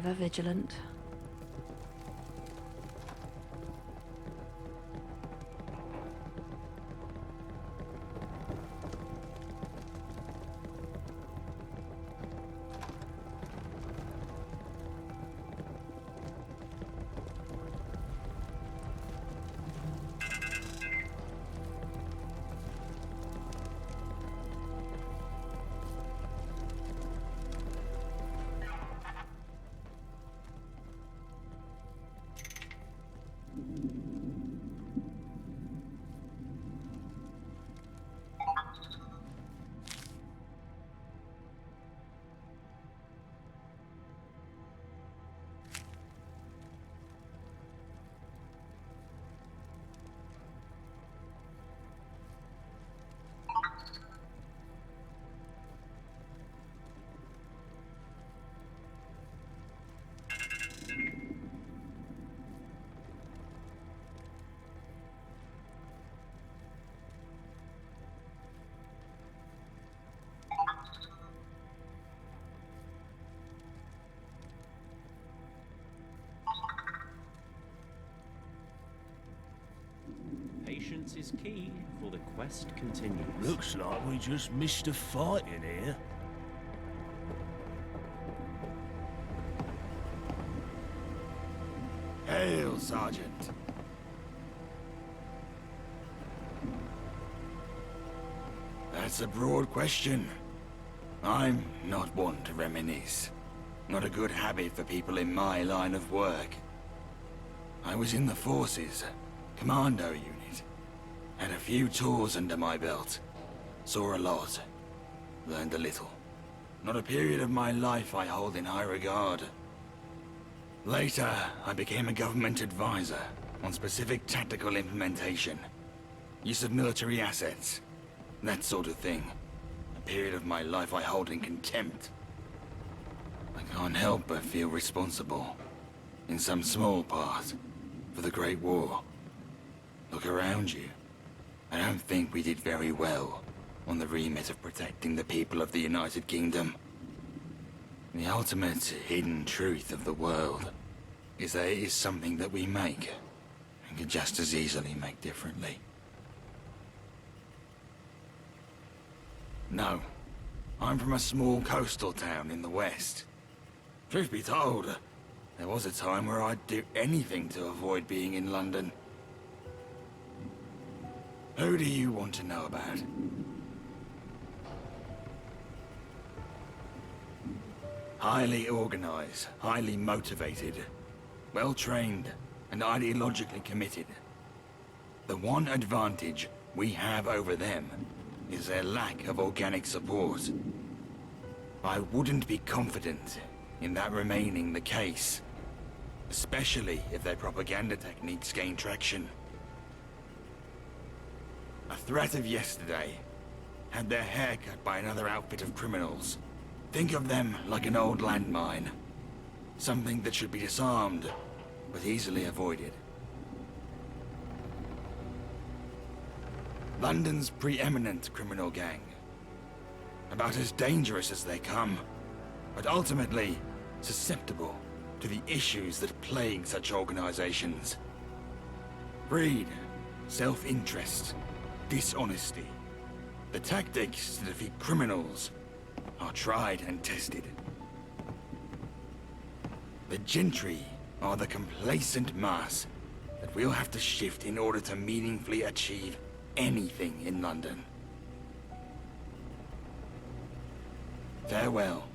ever vigilant. Patience is key, for the quest continues. Looks like we just missed a fight in here. Hail, Sergeant. That's a broad question. I'm not one to reminisce. Not a good habit for people in my line of work. I was in the forces, commando unit. Had a few tours under my belt. Saw a lot. Learned a little. Not a period of my life I hold in high regard. Later, I became a government advisor on specific tactical implementation. Use of military assets. That sort of thing. A period of my life I hold in contempt. I can't help but feel responsible, in some small part, for the Great War. Look around you. I don't think we did very well on the remit of protecting the people of the United Kingdom. The ultimate hidden truth of the world is that it is something that we make, and can just as easily make differently. No, I'm from a small coastal town in the west. Truth be told, there was a time where I'd do anything to avoid being in London. Who do you want to know about? Highly organized, highly motivated, well-trained, and ideologically committed. The one advantage we have over them is their lack of organic support. I wouldn't be confident in that remaining the case, especially if their propaganda techniques gain traction. A threat of yesterday had their hair cut by another outfit of criminals. Think of them like an old landmine. Something that should be disarmed, but easily avoided. London's preeminent criminal gang. About as dangerous as they come, but ultimately susceptible to the issues that plague such organizations. Greed, self-interest, dishonesty. The tactics to defeat criminals are tried and tested. The gentry are the complacent mass that we'll have to shift in order to meaningfully achieve anything in London. Farewell.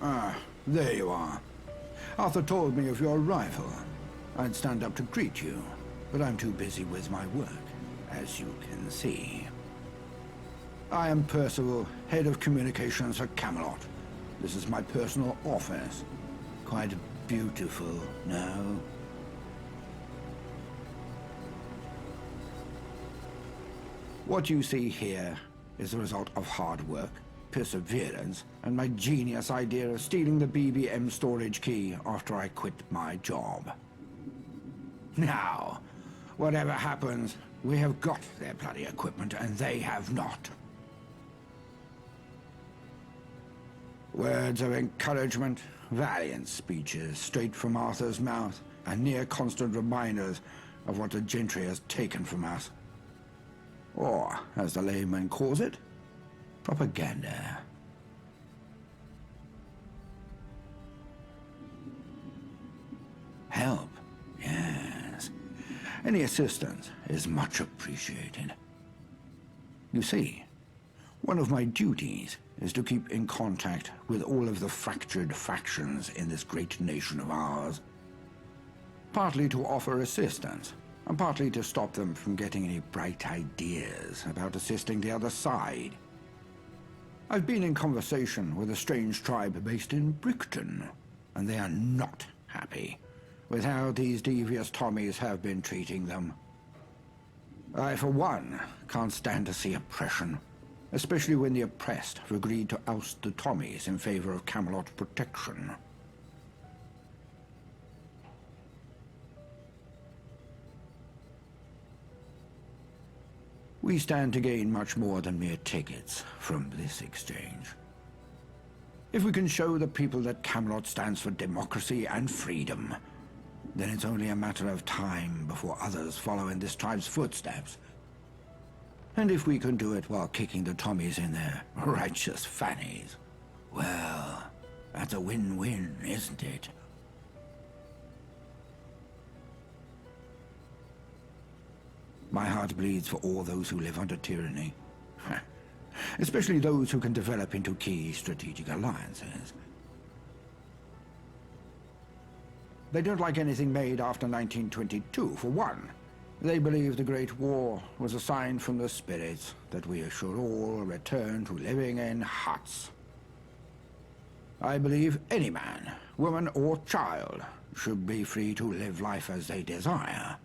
Ah, there you are. Arthur told me of your arrival. I'd stand up to greet you, but I'm too busy with my work, as you can see. I am Percival, head of communications at Camelot. This is my personal office. Quite beautiful, no? What you see here is the result of hard work, perseverance, and my genius idea of stealing the BBM storage key after I quit my job. Now, whatever happens, we have got their bloody equipment and they have not. Words of encouragement, valiant speeches straight from Arthur's mouth, and near constant reminders of what the gentry has taken from us. Or, as the layman calls it, propaganda. Help, yes. Any assistance is much appreciated. You see, one of my duties is to keep in contact with all of the fractured factions in this great nation of ours. Partly to offer assistance, and partly to stop them from getting any bright ideas about assisting the other side. I've been in conversation with a strange tribe based in Brickton, and they are not happy with how these devious Tommies have been treating them. I, for one, can't stand to see oppression, especially when the oppressed have agreed to oust the Tommies in favor of Camelot protection. We stand to gain much more than mere tickets from this exchange. If we can show the people that Camelot stands for democracy and freedom, then it's only a matter of time before others follow in this tribe's footsteps. And if we can do it while kicking the Tommies in their righteous fannies, well, that's a win-win, isn't it? My heart bleeds for all those who live under tyranny, especially those who can develop into key strategic alliances. They don't like anything made after 1922, for one. They believe the Great War was a sign from the spirits that we should all return to living in huts. I believe any man, woman, or child should be free to live life as they desire,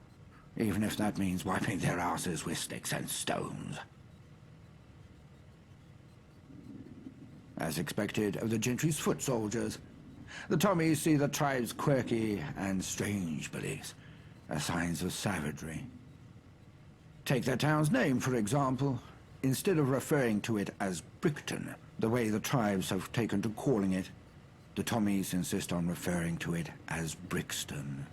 even if that means wiping their asses with sticks and stones. As expected of the gentry's foot soldiers, the Tommies see the tribe's quirky and strange beliefs as signs of savagery. Take their town's name, for example. Instead of referring to it as Brickton, the way the tribes have taken to calling it, the Tommies insist on referring to it as Brixton.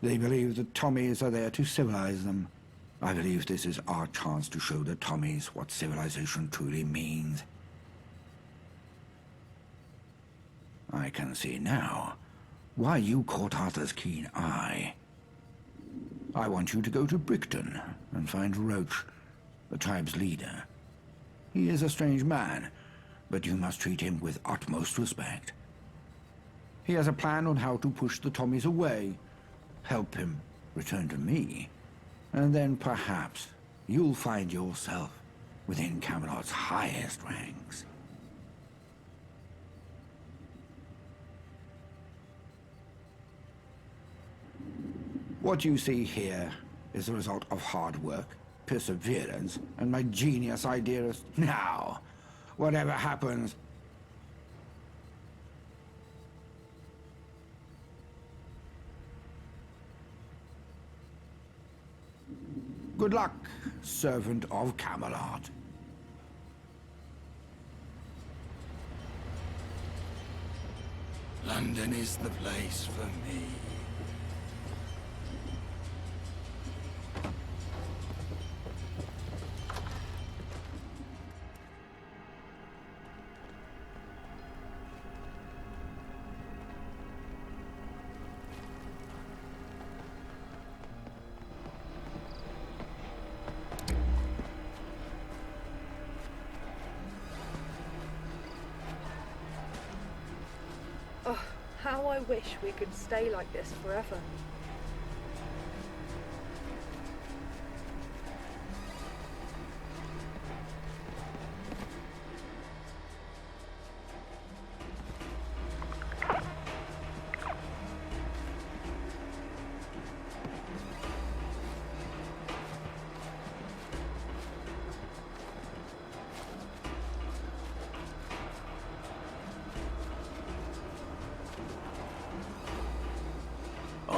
They believe the Tommies are there to civilize them. I believe this is our chance to show the Tommies what civilization truly means. I can see now why you caught Arthur's keen eye. I want you to go to Brickton and find Roach, the tribe's leader. He is a strange man, but you must treat him with utmost respect. He has a plan on how to push the Tommies away, help him return to me, and then perhaps you'll find yourself within Camelot's highest ranks. What you see here is the result of hard work, perseverance, and my genius idea of... Now, whatever happens... Good luck, servant of Camelot. London is the place for me. Oh, how I wish we could stay like this forever.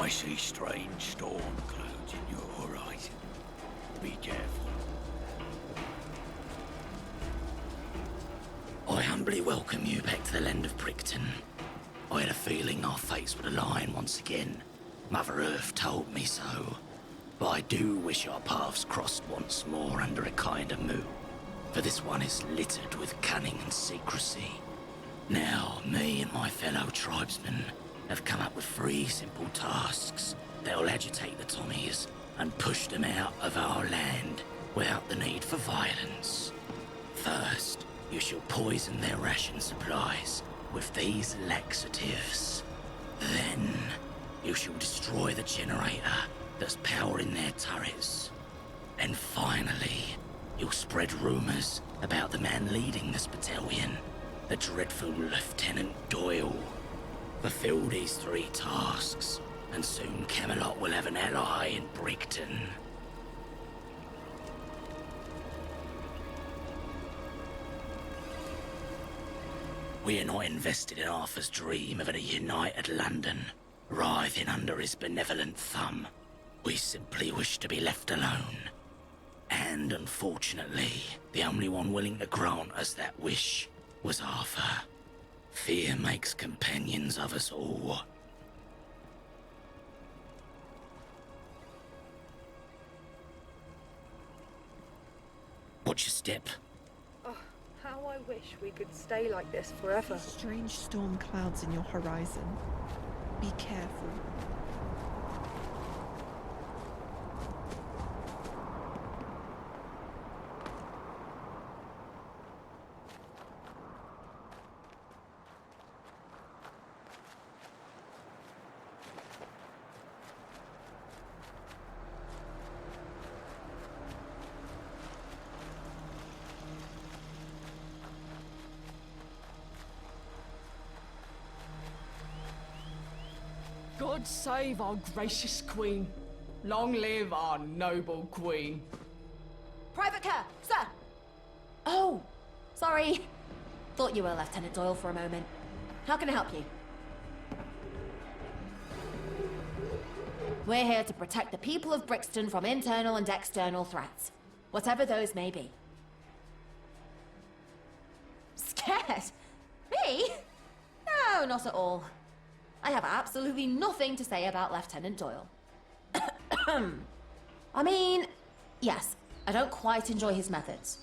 I see strange storm clouds in your horizon. Be careful. I humbly welcome you back to the land of Brickton. I had a feeling our fates would align once again. Mother Earth told me so. But I do wish our paths crossed once more under a kinder moon. For this one is littered with cunning and secrecy. Now, me and my fellow tribesmen have come up with 3 simple tasks that will agitate the Tommies and push them out of our land without the need for violence. First, you shall poison their ration supplies with these laxatives. Then, you shall destroy the generator that's powering their turrets. And finally, you'll spread rumors about the man leading this battalion, the dreadful Lieutenant Doyle. Fulfill these 3 tasks, and soon Camelot will have an ally in Brickton. We are not invested in Arthur's dream of a united London, writhing under his benevolent thumb. We simply wish to be left alone. And unfortunately, the only one willing to grant us that wish was Arthur. Fear makes companions of us all. Watch your step. Oh, how I wish we could stay like this forever. Strange storm clouds in your horizon. Be careful. God save our gracious queen. Long live our noble queen. Private Kerr, sir! Oh, sorry. Thought you were Lieutenant Doyle for a moment. How can I help you? We're here to protect the people of Brixton from internal and external threats, whatever those may be. Scared? Me? No, not at all. I have absolutely nothing to say about Lieutenant Doyle. I mean, yes, I don't quite enjoy his methods,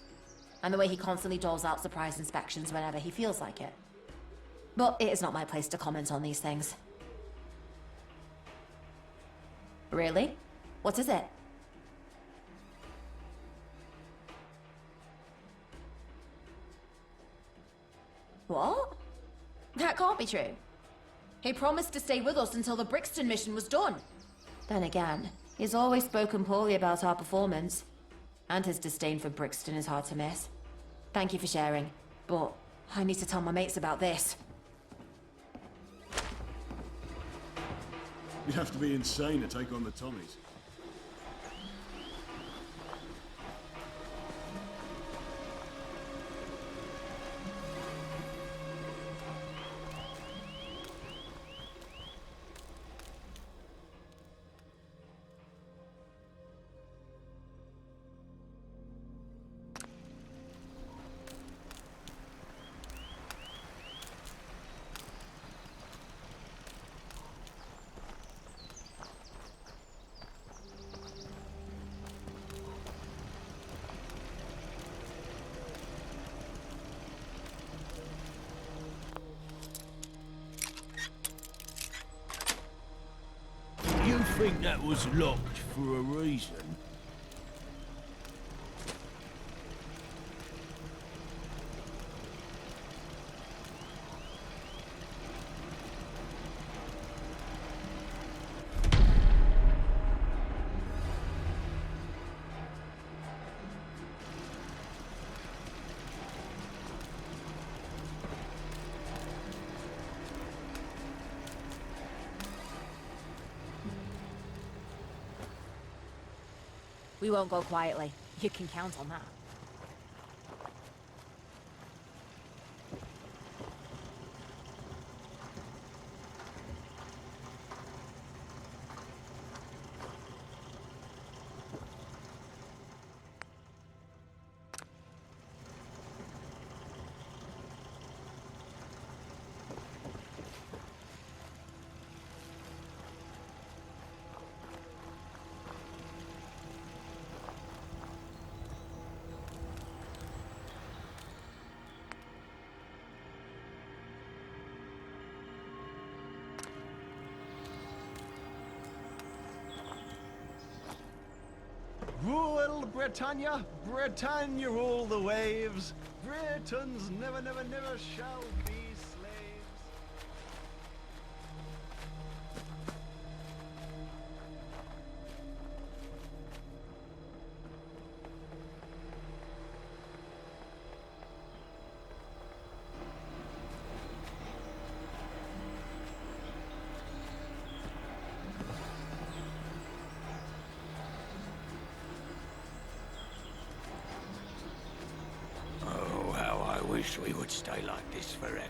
and the way he constantly doles out surprise inspections whenever he feels like it. But it is not my place to comment on these things. Really? What is it? What? That can't be true. He promised to stay with us until the Brixton mission was done. Then again, he's always spoken poorly about our performance. And his disdain for Brixton is hard to miss. Thank you for sharing, but I need to tell my mates about this. You'd have to be insane to take on the Tommies. You think that was locked for a reason? We won't go quietly. You can count on that. Britannia, Britannia all the waves. Britons never, never, never shall be slaves. Oh, how I wish we would stay like this forever.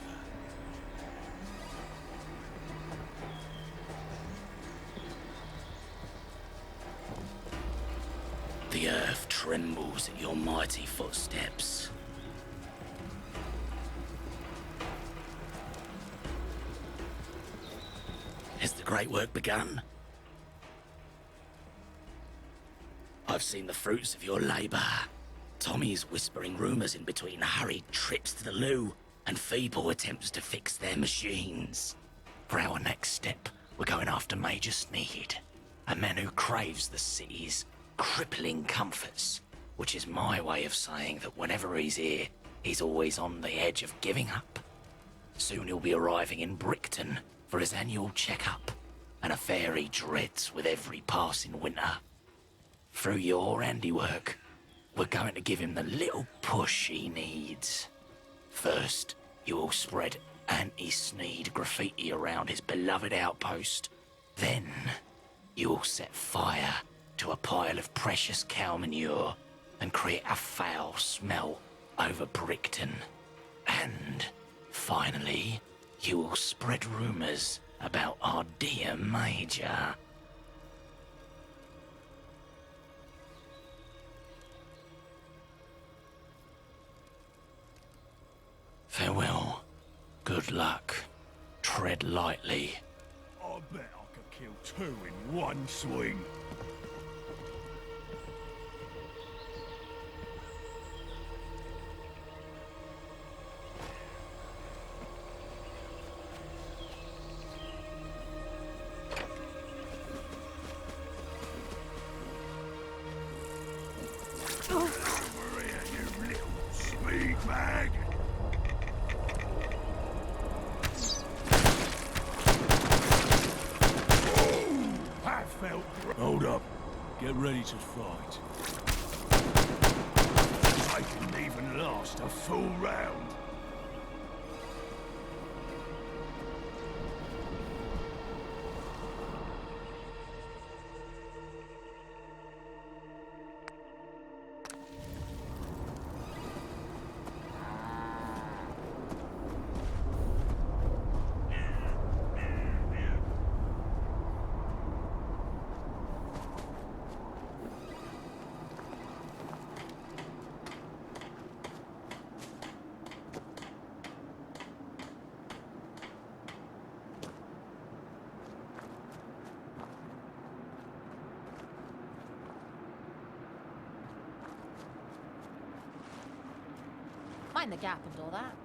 The earth trembles at your mighty footsteps. Has the great work begun? I've seen the fruits of your labor. Tommy's whispering rumors in between hurried trips to the loo and feeble attempts to fix their machines. For our next step, we're going after Major Sneed, a man who craves the city's crippling comforts, which is my way of saying that whenever he's here, he's always on the edge of giving up. Soon he'll be arriving in Brickton for his annual checkup, an affair he dreads with every passing winter. Through your handiwork, we're going to give him the little push he needs. First, you will spread anti-Sneed graffiti around his beloved outpost. Then, you will set fire to a pile of precious cow manure and create a foul smell over Brickton. And, finally, you will spread rumors about our dear Major. Farewell. Good luck. Tread lightly. I bet I could kill two in one swing. Over here, you little sweet bag. Hold up. Get ready to fight. I can even last a full round. Mind the gap and all that.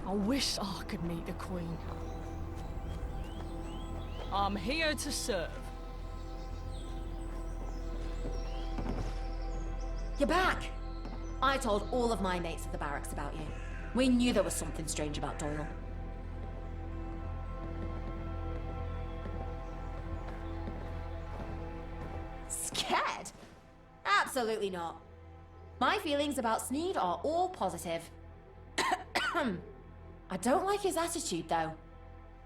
I wish I could meet the Queen. I'm here to serve. You're back! I told all of my mates at the barracks about you. We knew there was something strange about Doyle. Scared? Absolutely not. My feelings about Sneed are all positive. I don't like his attitude, though.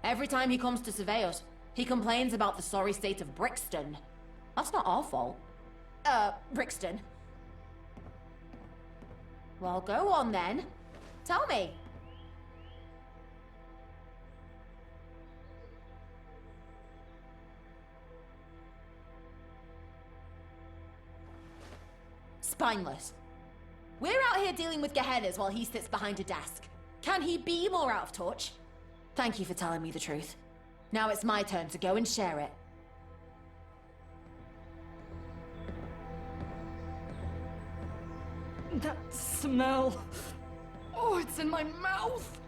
Every time he comes to survey us, he complains about the sorry state of Brixton. That's not our fault. Brixton. Well, go on then. Tell me. Spineless. We're out here dealing with Gehennas while he sits behind a desk. Can he be more out of touch? Thank you for telling me the truth. Now it's my turn to go and share it. That smell. Oh, it's in my mouth.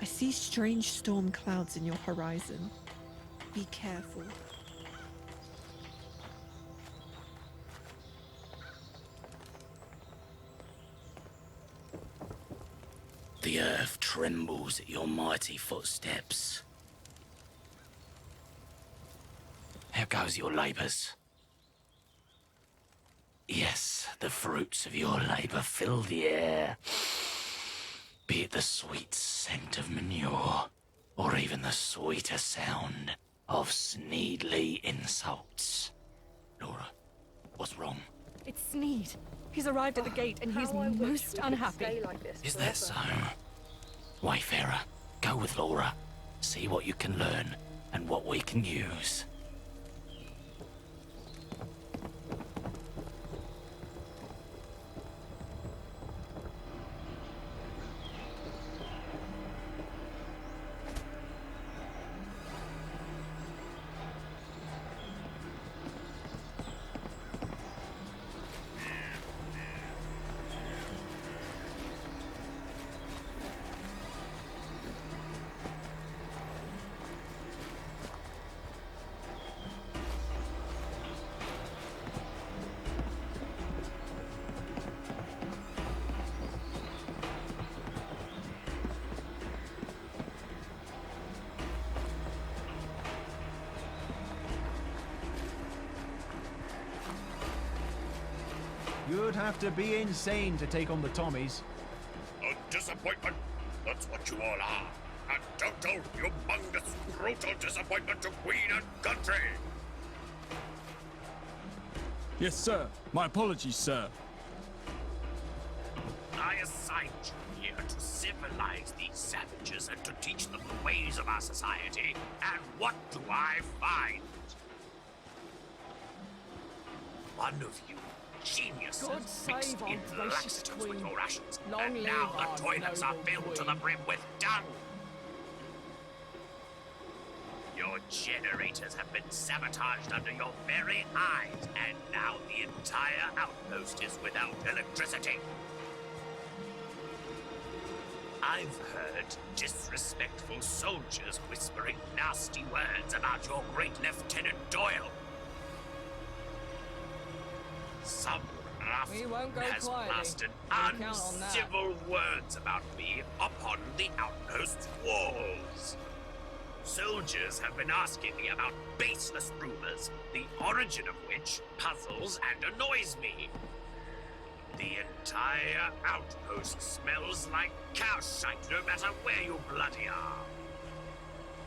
I see strange storm clouds in your horizon. Be careful. The earth trembles at your mighty footsteps. How goes your labours? Yes, the fruits of your labour fill the air. Be it the sweet scent of manure, or even the sweeter sound of Sneedly insults. Laura, what's wrong? It's Sneed. He's arrived at the gate and he's How I wish most we could unhappy. stay like this Is that forever. so? Wayfarer, go with Laura. See what you can learn and what we can use. You'd have to be insane to take on the Tommies. A disappointment. That's what you all are. A total, humongous, brutal disappointment to Queen and country. Yes, sir. My apologies, sir. I assigned you here to civilize these savages and to teach them the ways of our society. And what do I find? One of you geniuses God mixed save our in gracious laxatives with queen. your rations. Long And live now our the toilets are noble filled to the queen. brim with dung. Your generators have been sabotaged under your very eyes, and now the entire outpost is without electricity. I've heard disrespectful soldiers whispering nasty words about your great Lieutenant Doyle. Some We won't go ruffian has quietly. plastered Don't count on that. uncivil words about me upon the outpost's walls. Soldiers have been asking me about baseless rumors, the origin of which puzzles and annoys me. The entire outpost smells like cow shite, no matter where you bloody are.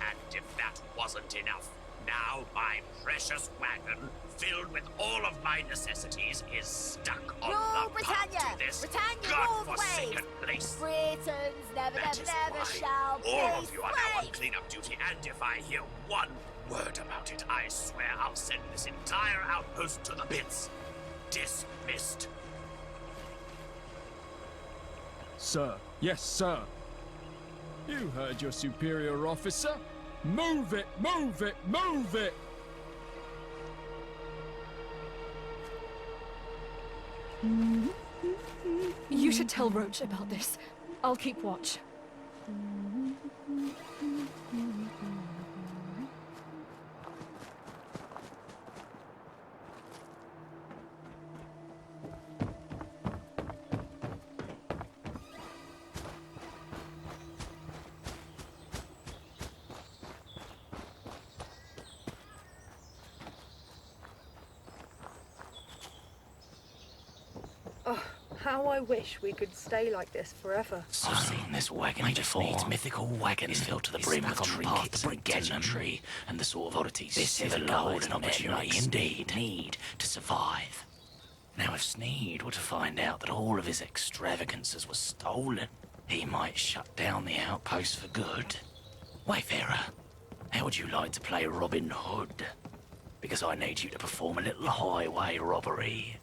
And if that wasn't enough, now my precious wagon, filled with all of my necessities, is stuck on Rule the path Britannia! to this Britannia rules godforsaken ways! place. Britons never, That never, is never why shall all be of you are now on slaves! cleanup duty, and if I hear one word about it, I swear I'll send this entire outpost to the pits. Dismissed. Sir. Yes, sir. You heard your superior officer. Move it, move it, move it! You should tell Roach about this. I'll keep watch. Oh, how I wish we could stay like this forever. I've seen this wagon before. Needs mythical wagon is filled to the brim with trinkets and gadgetry and the sort of oddities. This is a golden opportunity indeed. Need to survive. Now, if Sneed were to find out that all of his extravagances were stolen, he might shut down the outpost for good. Wayfarer, how would you like to play Robin Hood? Because I need you to perform a little highway robbery.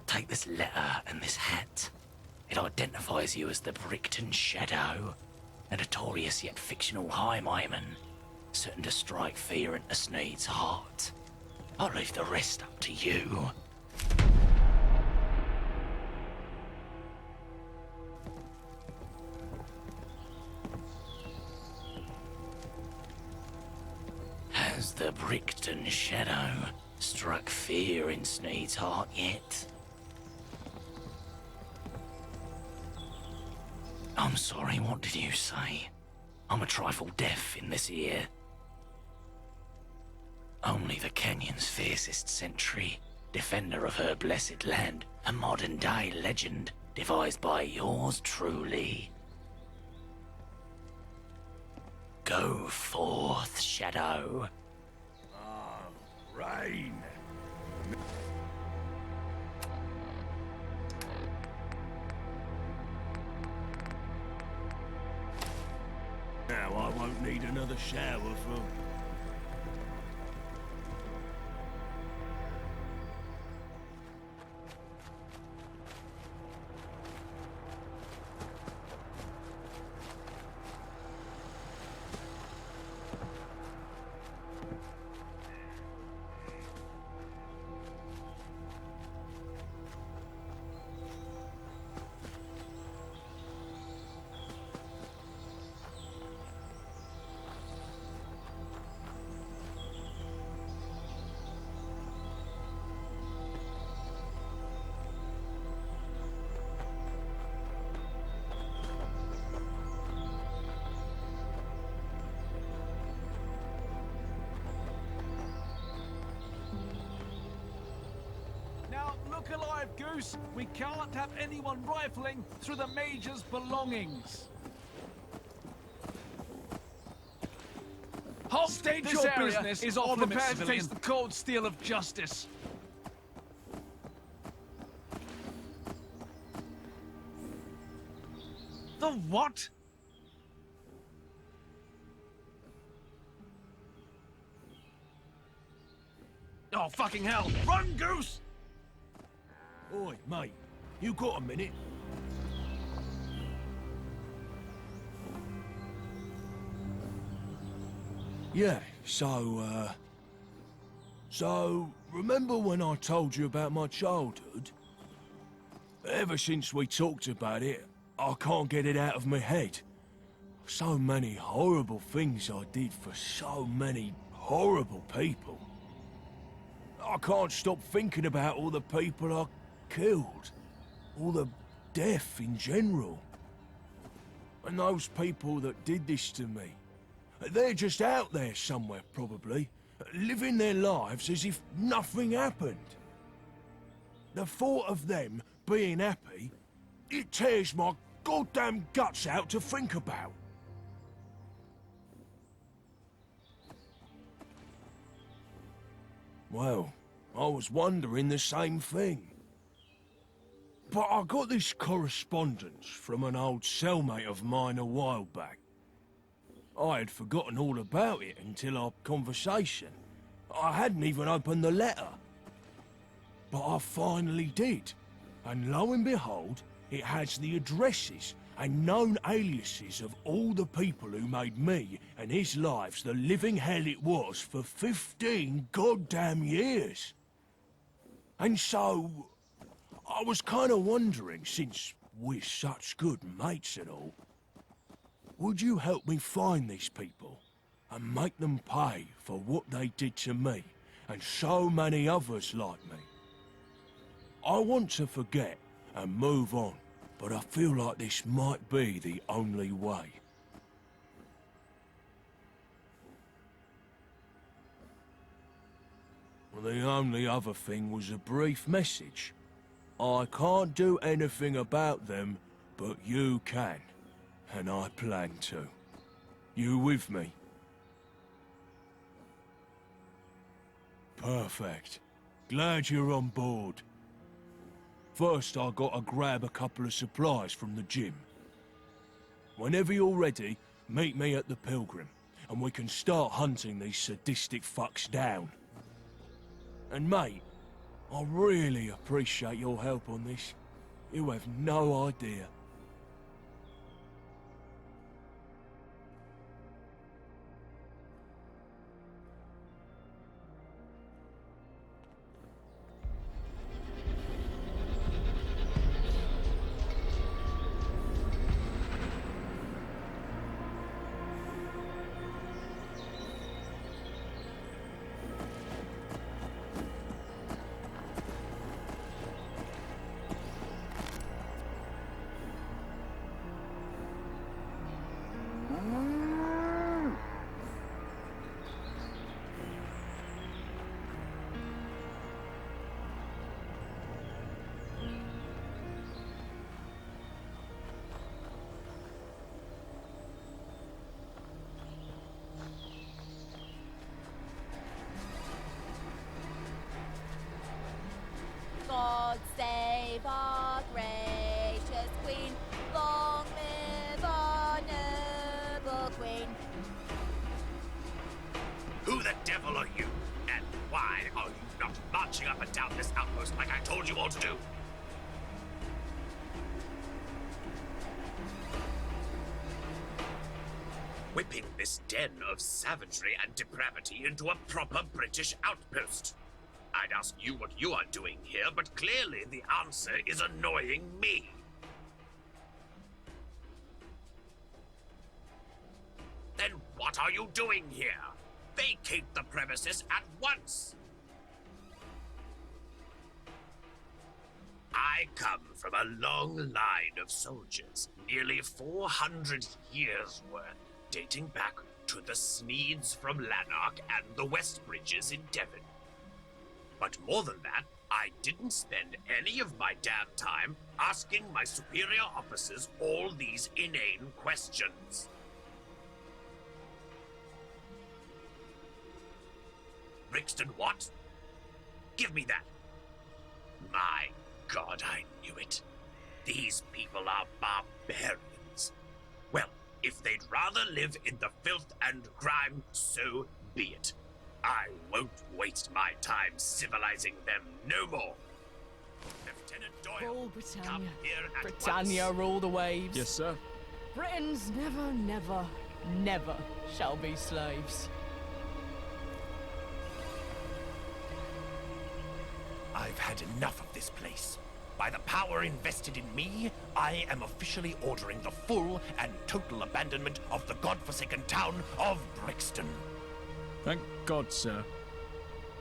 Take this letter and this hat. It identifies you as the Brickton Shadow, a notorious yet fictional highwayman, certain to strike fear into Sneed's heart. I'll leave the rest up to you. Has the Brickton Shadow struck fear in Sneed's heart yet? I'm sorry, what did you say? I'm a trifle deaf in this ear. Only the Canyon's fiercest sentry, defender of her blessed land, a modern-day legend devised by yours truly. Go forth, Shadow. Rain. Now I won't need another shower for... Look alive, Goose! We can't have anyone rifling through the Major's belongings. Halt! State This your area business is or off limits, prepare to face civilian. The cold steel of justice. The what? Oh, fucking hell! Run, Goose! Oi, mate, you got a minute? Yeah, so remember when I told you about my childhood? Ever since we talked about it, I can't get it out of my head. So many horrible things I did for so many horrible people. I can't stop thinking about all the people I killed. All the death in general. And those people that did this to me. They're just out there somewhere, probably. Living their lives as if nothing happened. The thought of them being happy, it tears my goddamn guts out to think about. Well, I was wondering the same thing. But I got this correspondence from an old cellmate of mine a while back. I had forgotten all about it until our conversation. I hadn't even opened the letter. But I finally did. And lo and behold, it has the addresses and known aliases of all the people who made me and his lives the living hell it was for 15 goddamn years. And so, I was kind of wondering, since we're such good mates and all. Would you help me find these people and make them pay for what they did to me and so many others like me? I want to forget and move on, but I feel like this might be the only way. Well, the only other thing was a brief message. I can't do anything about them, but you can. And I plan to. You with me? Perfect. Glad you're on board. First, I gotta grab a couple of supplies from the gym. Whenever you're ready, meet me at the Pilgrim, and we can start hunting these sadistic fucks down. And mate, I really appreciate your help on this. You have no idea. God save our gracious queen. Long live our noble queen. Who the devil are you? And why are you not marching up and down this outpost like I told you all to do? Whipping this den of savagery and depravity into a proper British outpost. I'd ask you what you are doing here, but clearly the answer is annoying me. Then what are you doing here? Vacate the premises at once! I come from a long line of soldiers, nearly 400 years worth, dating back to the Smedes from Lanark and the Westbridges in Devon. But more than that, I didn't spend any of my damn time asking my superior officers all these inane questions. Brixton what? Give me that. My God, I knew it. These people are barbarians. Well, if they'd rather live in the filth and grime, so be it. I won't waste my time civilizing them no more. Lieutenant Doyle, Rule Britannia. come here at Britannia once. rule the waves. Yes, sir. Britons never, never, never shall be slaves. I've had enough of this place. By the power invested in me, I am officially ordering the full and total abandonment of the godforsaken town of Brixton. Thank God, sir.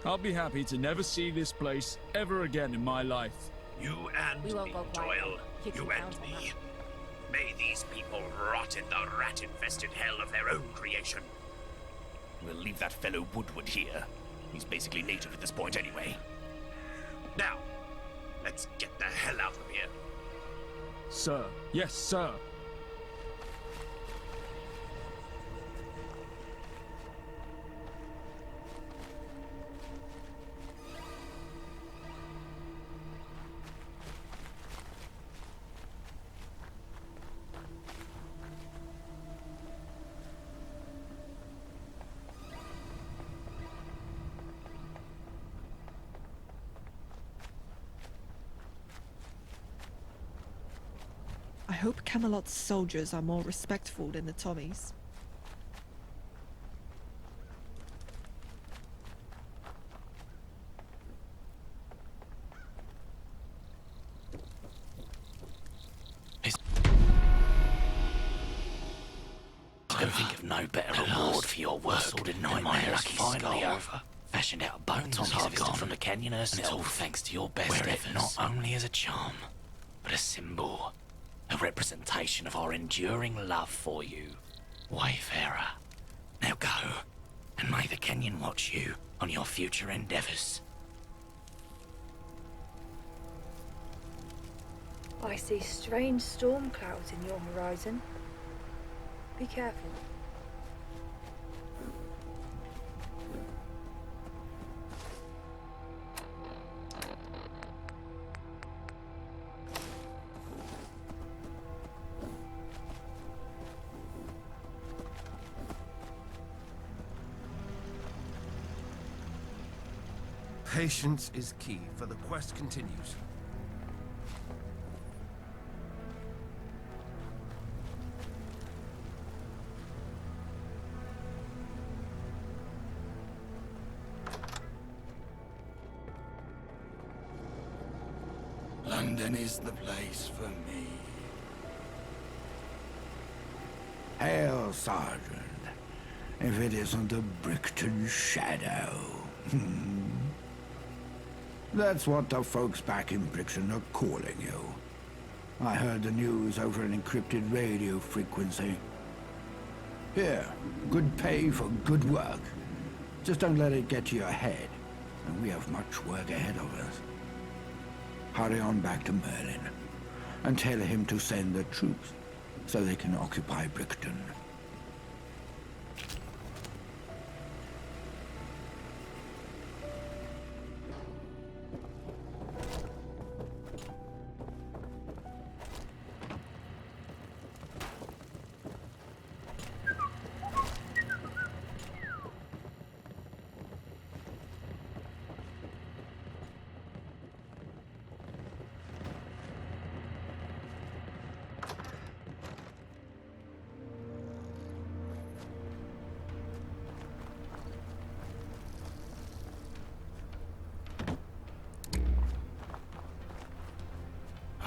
I'll be happy to never see this place ever again in my life. You and We won't me, go quietly. Doyle. You can You count and on me. that. May these people rot in the rat-infested hell of their own creation. We'll leave that fellow Woodward here. He's basically native at this point anyway. Now, let's get the hell out of here. Sir. Yes, sir. I hope Camelot's soldiers are more respectful than the Tommies. can think of no better reward for your work than my lucky finally over. Fashioned out bones harvested from the canyon herself. And it's all thanks to your best efforts. Not only as a charm, but a symbol. A representation of our enduring love for you, Wayfarer. Now go, and may the canyon watch you on your future endeavors. I see strange storm clouds in your horizon. Be careful. Patience is key, for the quest continues. London is the place for me. Hail, Sergeant. If it isn't the Brixton Shadow. That's what the folks back in Brixton are calling you. I heard the news over an encrypted radio frequency. Here, good pay for good work. Just don't let it get to your head, and we have much work ahead of us. Hurry on back to Merlin, and tell him to send the troops, so they can occupy Brixton.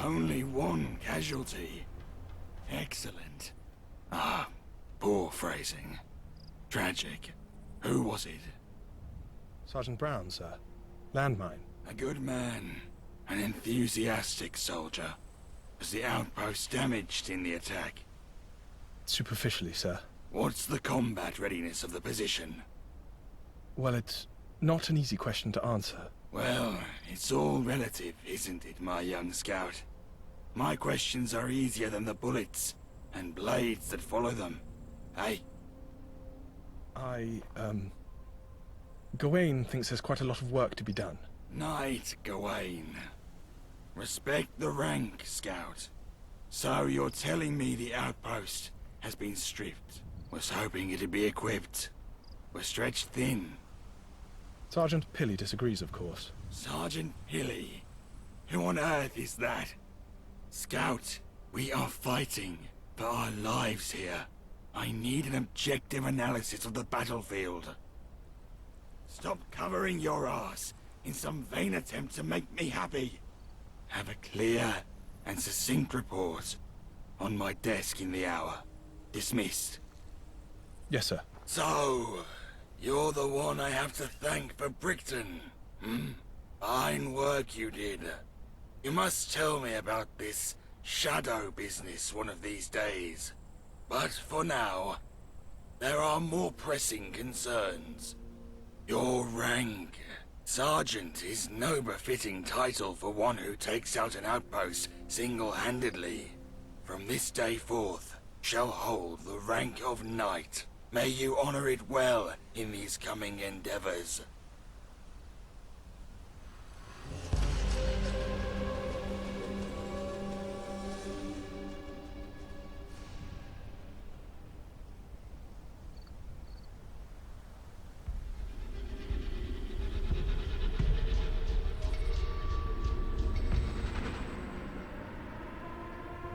Only one casualty. Excellent. Ah, poor phrasing. Tragic. Who was it? Sergeant Brown, sir. Landmine. A good man. An enthusiastic soldier. Was the outpost damaged in the attack? Superficially, sir. What's the combat readiness of the position? Well, it's not an easy question to answer. Well, it's all relative, isn't it, my young scout? My questions are easier than the bullets and blades that follow them. Hey? Gawain thinks there's quite a lot of work to be done. Knight Gawain. Respect the rank, Scout. So you're telling me the outpost has been stripped? Was hoping it'd be equipped. We're stretched thin. Sergeant Pilly disagrees, of course. Sergeant Pilly? Who on earth is that? Scout, we are fighting for our lives here. I need an objective analysis of the battlefield. Stop covering your ass in some vain attempt to make me happy. Have a clear and succinct report on my desk in the hour. Dismissed. Yes, sir. So, you're the one I have to thank for Brixton. Fine work you did. You must tell me about this shadow business one of these days. But for now, there are more pressing concerns. Your rank. Sergeant is no befitting title for one who takes out an outpost single-handedly. From this day forth, shall hold the rank of Knight. May you honor it well in these coming endeavors.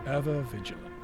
Ever vigilant.